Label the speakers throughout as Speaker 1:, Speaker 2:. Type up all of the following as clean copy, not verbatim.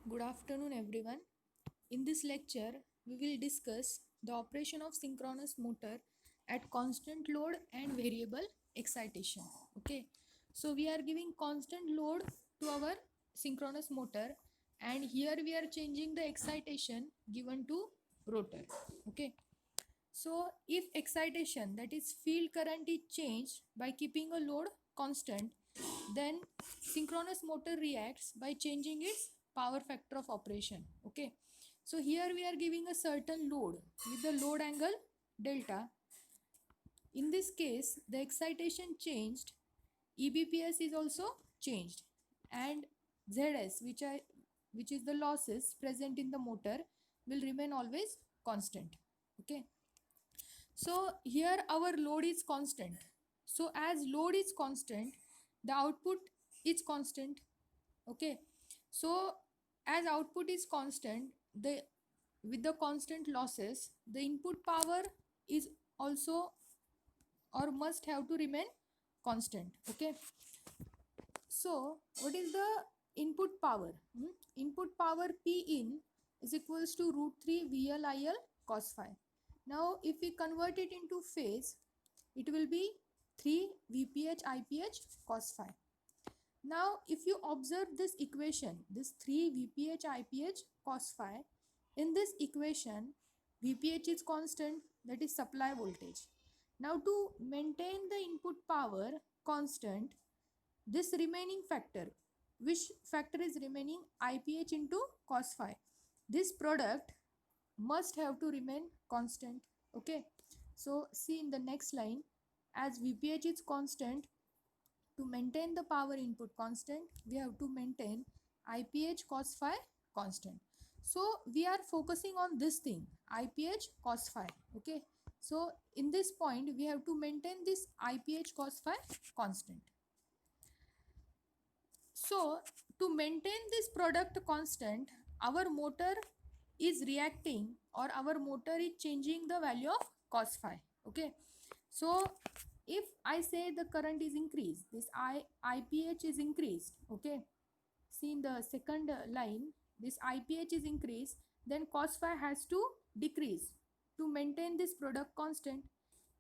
Speaker 1: Good afternoon, everyone. In this lecture, we will discuss the operation of synchronous motor at constant load and variable excitation. Okay, so we are giving constant load to our synchronous motor, and here we are changing the excitation given to rotor. Okay, so if excitation, that is field current, is changed by keeping a load constant, then synchronous motor reacts by changing its power factor of operation. Okay, so here we are giving a certain load with the load angle delta. In this case, the excitation changed, EBPS is also changed, and ZS, which is the losses present in the motor, will remain always constant. Okay, so here our load is constant. So as load is constant, the output is constant. Okay, so as output is constant, the with the constant losses, the input power is also or must have to remain constant. Okay, so what is the input power? Input power P in is equals to root 3 VLIL cos phi. Now if we convert it into phase, it will be 3 VPH IPH cos phi. Now if you observe this equation, this 3 VPH IPH cos phi, in this equation VPH is constant, that is supply voltage. Now to maintain the input power constant, this remaining factor, which factor is remaining, IPH into cos phi, this product must have to remain constant. Okay, so see in the next line, as VPH is constant, to maintain the power input constant, we have to maintain IPH cos phi constant. So we are focusing on this thing, IPH cos phi. Okay, so in this point we have to maintain this IPH cos phi constant. So to maintain this product constant, our motor is reacting, or our motor is changing the value of cos phi. Okay, so if I say the current is increased, this IPH is increased. Okay, see in the second line, this IPH is increased, then cos phi has to decrease to maintain this product constant.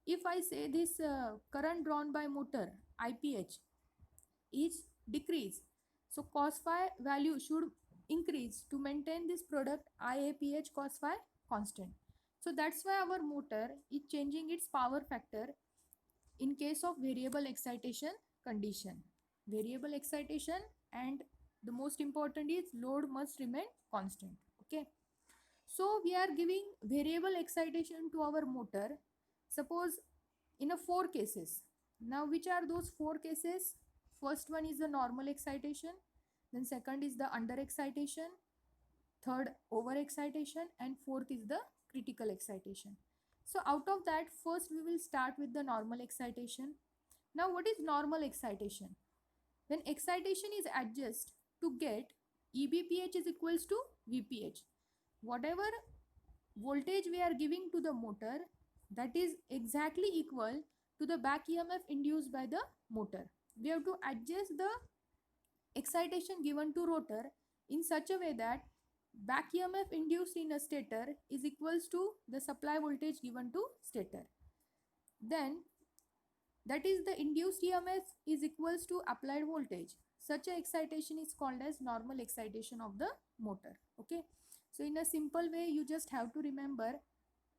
Speaker 1: If I say this current drawn by motor IPH is decreased, so cos phi value should increase to maintain this product IAPH cos phi constant. So that's why our motor is changing its power factor in case of variable excitation condition. Variable excitation, and the most important is load must remain constant. Okay, so we are giving variable excitation to our motor, suppose in a 4 cases. Now which are those 4 cases? First one is the normal excitation, then second is the under excitation, third over excitation, and fourth is the critical excitation. So out of that, first we will start with the normal excitation. Now what is normal excitation? When excitation is adjusted to get EBPH is equals to VPH, whatever voltage we are giving to the motor, that is exactly equal to the back EMF induced by the motor. We have to adjust the excitation given to rotor in such a way that back EMF induced in a stator is equals to the supply voltage given to stator. Then that is the induced EMF is equals to applied voltage. Such a excitation is called as normal excitation of the motor. Okay, so in a simple way you just have to remember,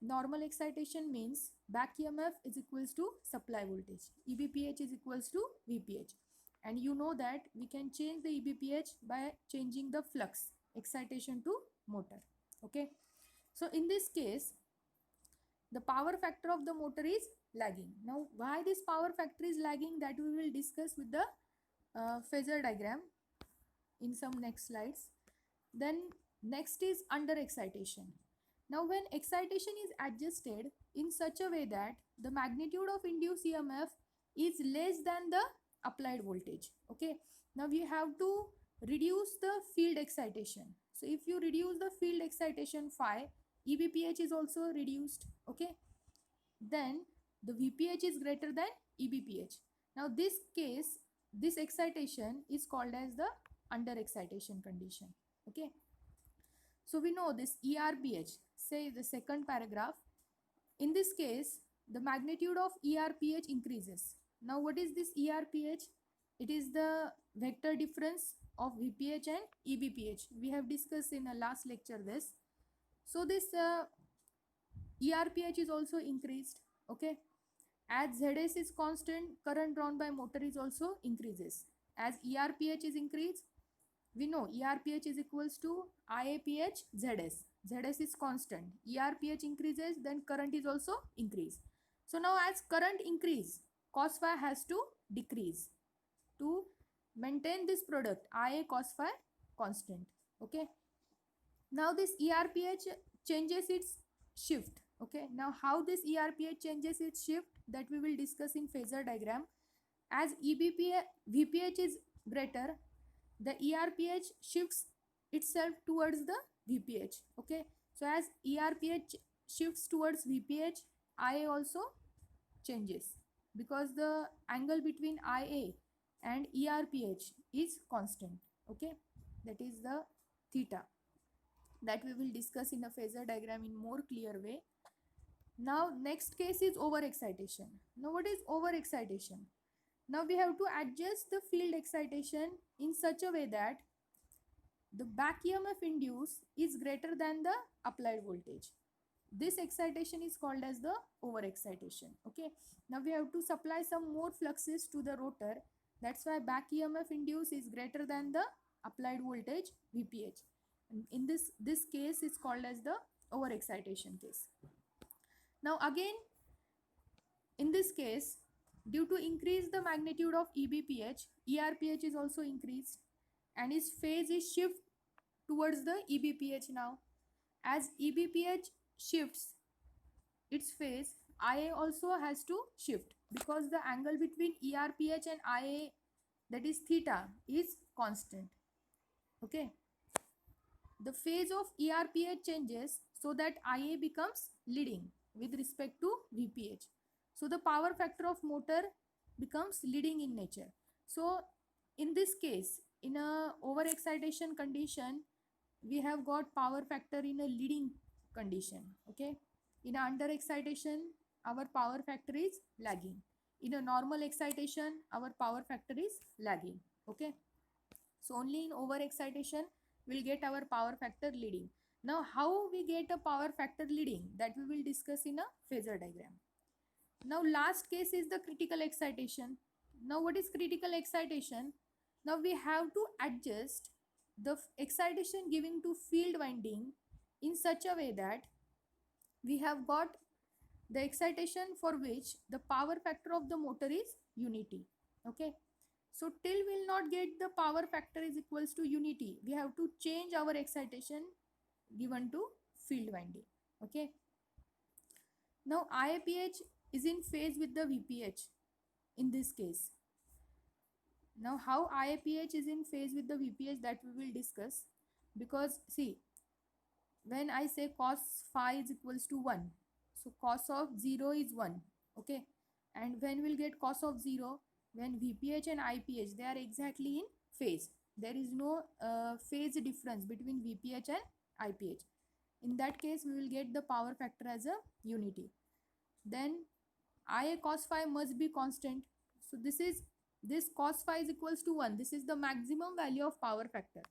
Speaker 1: normal excitation means back EMF is equals to supply voltage, EBPH is equals to VPH, and you know that we can change the EBPH by changing the flux excitation to motor. Okay, so in this case the power factor of the motor is lagging. Now why this power factor is lagging, that we will discuss with the phasor diagram in some next slides. Then next is under excitation. Now when excitation is adjusted in such a way that the magnitude of induced EMF is less than the applied voltage. Okay, now we have to reduce the field excitation. So if you reduce the field excitation phi, EBPH is also reduced. Okay, then the VPH is greater than EBPH. Now this case, this excitation is called as the under excitation condition. Okay, So we know this ERPH, say the second paragraph. In this case, the magnitude of ERPH increases. Now what is this ERPH? It is the vector difference of VPH and EBPH. We have discussed in a last lecture this. So this ERPH is also increased. Okay. As ZS is constant, current drawn by motor is also increases. As ERPH is increased, we know ERPH is equals to IAPH ZS. ZS is constant. ERPH increases, then current is also increase. So now as current increase, cos phi has to decrease to maintain this product IA cos phi constant. Okay. Now this ERPH changes its shift. Okay. Now how this ERPH changes its shift, that we will discuss in phasor diagram. As EBPH VPH is greater, the ERPH shifts itself towards the VPH. Okay. So as ERPH shifts towards VPH, IA also changes because the angle between IA and ERPH is constant. Okay. That is the theta that we will discuss in a phasor diagram in more clear way. Now next case is overexcitation. Now what is overexcitation? Now we have to adjust the field excitation in such a way that the back EMF induced is greater than the applied voltage. This excitation is called as the overexcitation. Okay. Now we have to supply some more fluxes to the rotor. That's why back EMF induced is greater than the applied voltage VPH. And in this case is called as the overexcitation case. Now again, in this case, due to increase the magnitude of EBPH, ERPH is also increased and its phase is shift towards the EBPH now. As EBPH shifts its phase, IA also has to shift because the angle between ERPH and IA, that is theta, is constant. Okay. The phase of ERPH changes so that IA becomes leading with respect to VPH. So the power factor of motor becomes leading in nature. So in this case, in a overexcitation condition, we have got power factor in a leading condition. Okay. In a underexcitation, our power factor is lagging. In a normal excitation, our power factor is lagging. Okay. So only in overexcitation we'll get our power factor leading. Now how we get a power factor leading, that we will discuss in a phasor diagram. Now last case is the critical excitation. Now what is critical excitation? Now we have to adjust the excitation giving to field winding in such a way that we have got the excitation for which the power factor of the motor is unity. Okay. So till we'll not get the power factor is equals to unity, we have to change our excitation given to field winding. Okay. Now IAPH is in phase with the VPH in this case. Now how IAPH is in phase with the VPH, that we will discuss, because see, when I say cos phi is equals to 1, so cos of 0 is 1. Okay. And when we'll get cos of 0, when VPH and IPH, they are exactly in phase. There is no phase difference between VPH and IPH. In that case, we will get the power factor as a unity. Then IA cos phi must be constant. So this cos phi is equals to 1. This is the maximum value of power factor.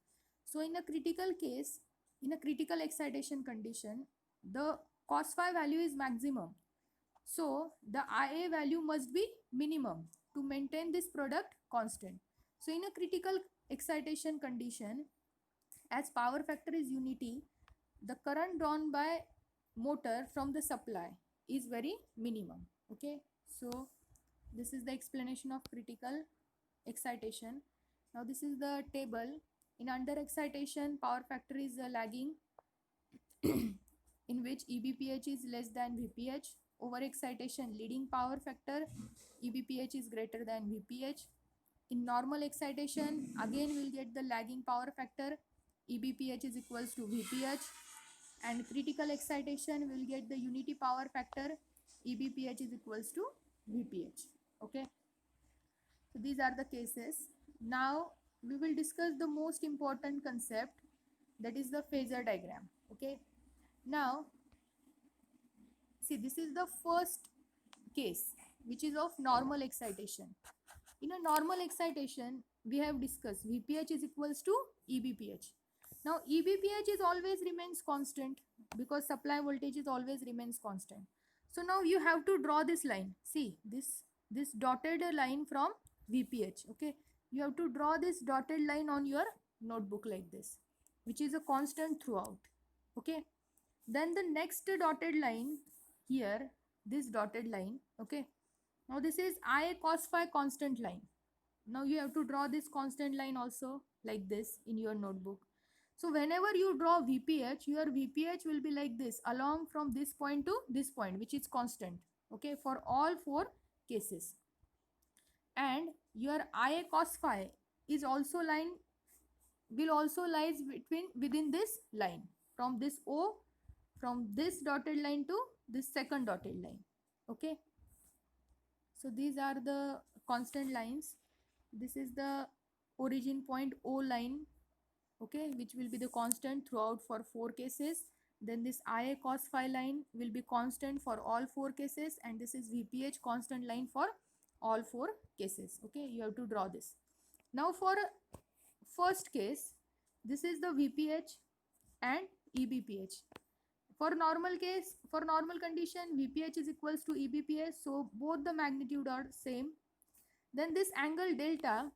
Speaker 1: So in a critical case, in a critical excitation condition, the cos phi value is maximum. So the IA value must be minimum to maintain this product constant. So in a critical excitation condition, as power factor is unity, the current drawn by motor from the supply is very minimum. Okay. So this is the explanation of critical excitation. Now this is the table. In under excitation, power factor is lagging in which EBPH is less than VPH. Over excitation, leading power factor, EBPH is greater than VPH. In normal excitation, again we'll get the lagging power factor, EBPH is equals to VPH. And critical excitation, we'll get the unity power factor, EBPH is equals to VPH. Okay. So these are the cases. Now we will discuss the most important concept, That is the phasor diagram. Okay, now see, this is the first case which is of normal excitation. In a normal excitation, we have discussed VPH is equals to EBPH. Now EBPH is always remains constant because supply voltage is always remains constant. So now you have to draw this line. See this dotted line from VPH. Okay, you have to draw this dotted line on your notebook like this, which is a constant throughout. Okay, then the next dotted line here, this dotted line. Okay, now this is I cos phi constant line. Now you have to draw this constant line also like this in your notebook. So whenever you draw VPH, your VPH will be like this along from this point to this point, which is constant. Okay, for all four cases. And your I cos phi is also line, will also lies between within this line from this O, from this dotted line to this second dotted line. Okay, so these are the constant lines. This is the origin point O line, okay, which will be the constant throughout for four cases. Then this IA cos phi line will be constant for all four cases, and this is VPH constant line for all four cases. Okay, you have to draw this. Now for first case, this is the VPH and EBPH. For normal case, for normal condition, VPH is equals to EBPH, so both the magnitude are same. Then this angle delta,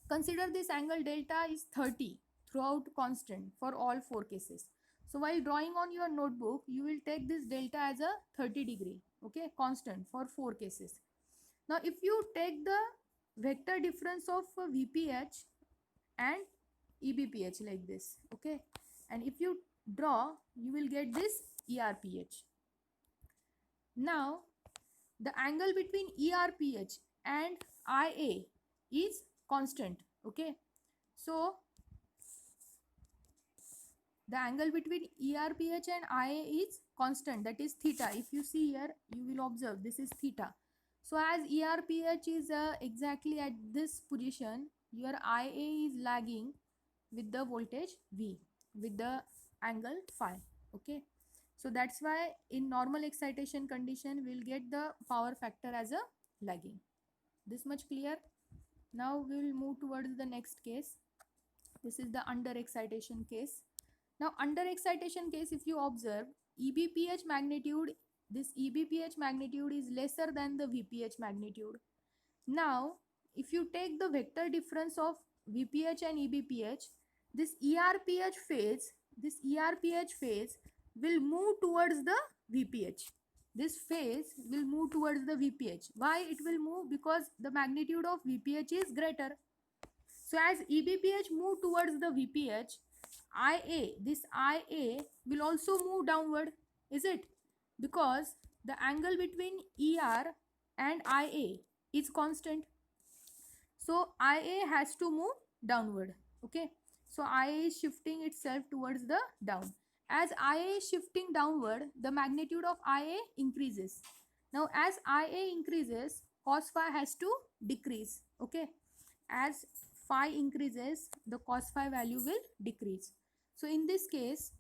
Speaker 1: consider this angle delta is 30 throughout constant for all four cases. So while drawing on your notebook, you will take this delta as a 30 degree, okay, constant for four cases. Now if you take the vector difference of VPH and EBPH like this, okay, and if you draw, you will get this ERPH. Now the angle between ERPH and IA is constant. Okay, so the angle between ERPH and IA is constant, that is theta. If you see here, you will observe this is theta. So as ERPH is exactly at this position, your IA is lagging with the voltage V, with the angle phi. Okay, so that's why in normal excitation condition we'll get the power factor as a lagging. This much clear? Now we will move towards the next case. This is the under excitation case. Now under excitation case, if you observe, EBPH magnitude, this EBPH magnitude is lesser than the VPH magnitude. Now if you take the vector difference of VPH and EBPH, this ERPH phase will move towards the VPH. This phase will move towards the VPH. Why it will move? Because the magnitude of VPH is greater. So as EBPH move towards the VPH, this IA will also move downward, is it? Because the angle between ER and IA is constant. So IA has to move downward. Okay, so IA is shifting itself towards the down. As IA is shifting downward, the magnitude of IA increases. Now as IA increases, cos phi has to decrease. Okay, as phi increases, the cos phi value will decrease. So in this case,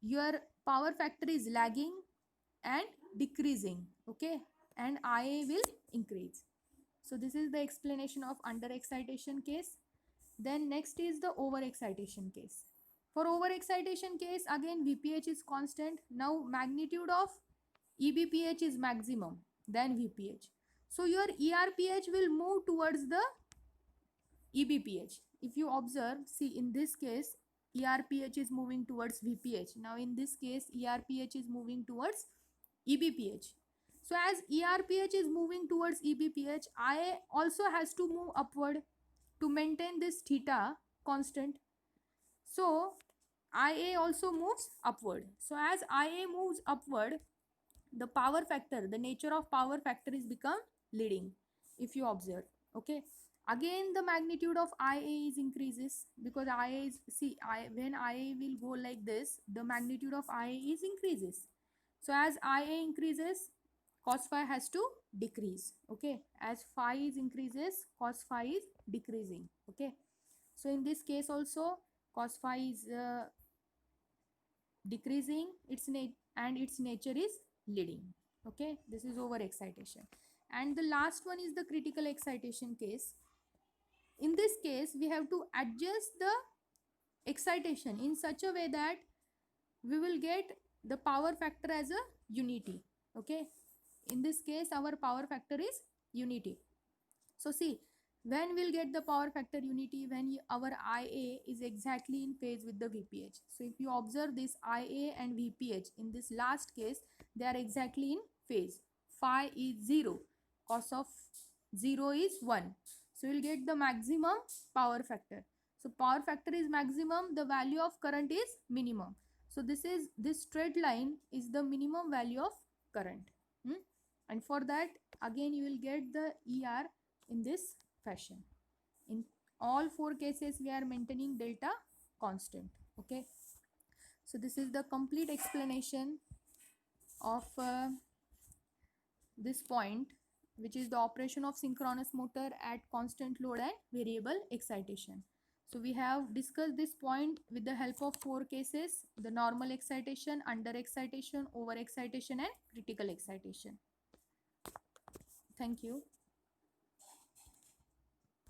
Speaker 1: your power factor is lagging and decreasing. Okay, and IA will increase. So this is the explanation of under excitation case. Then next is the over excitation case. For over excitation case, again VPH is constant. Now magnitude of EBPH is maximum than VPH. So your ERPH will move towards the EBPH. If you observe, see in this case, ERPH is moving towards VPH. Now in this case, ERPH is moving towards EBPH. So as ERPH is moving towards EBPH, IA also has to move upward to maintain this theta constant. So IA also moves upward. So as IA moves upward, the power factor, the nature of power factor is become leading, if you observe. Okay, again the magnitude of IA is increases because IA is, see, when IA will go like this, the magnitude of IA is increases. So as IA increases, cos phi has to decrease. Okay, as phi is increases, cos phi is decreasing. Okay, so in this case also cos phi is decreasing and its nature is leading. Okay, this is over excitation. And the last one is the critical excitation case. In this case, we have to adjust the excitation in such a way that we will get the power factor as a unity. Okay, in this case our power factor is unity. So see, when we'll get the power factor unity, when our IA is exactly in phase with the VPH. So if you observe this IA and VPH in this last case, they are exactly in phase. Phi is 0, cos of 0 is 1. So you'll get the maximum power factor. So power factor is maximum, the value of current is minimum. So this straight line is the minimum value of current. And for that, again you will get the ER in this fashion. In all four cases, we are maintaining delta constant. Okay, so this is the complete explanation of this point, which is the operation of synchronous motor at constant load and variable excitation. So we have discussed this point with the help of four cases: the normal excitation, under excitation, over excitation, and critical excitation. Thank you.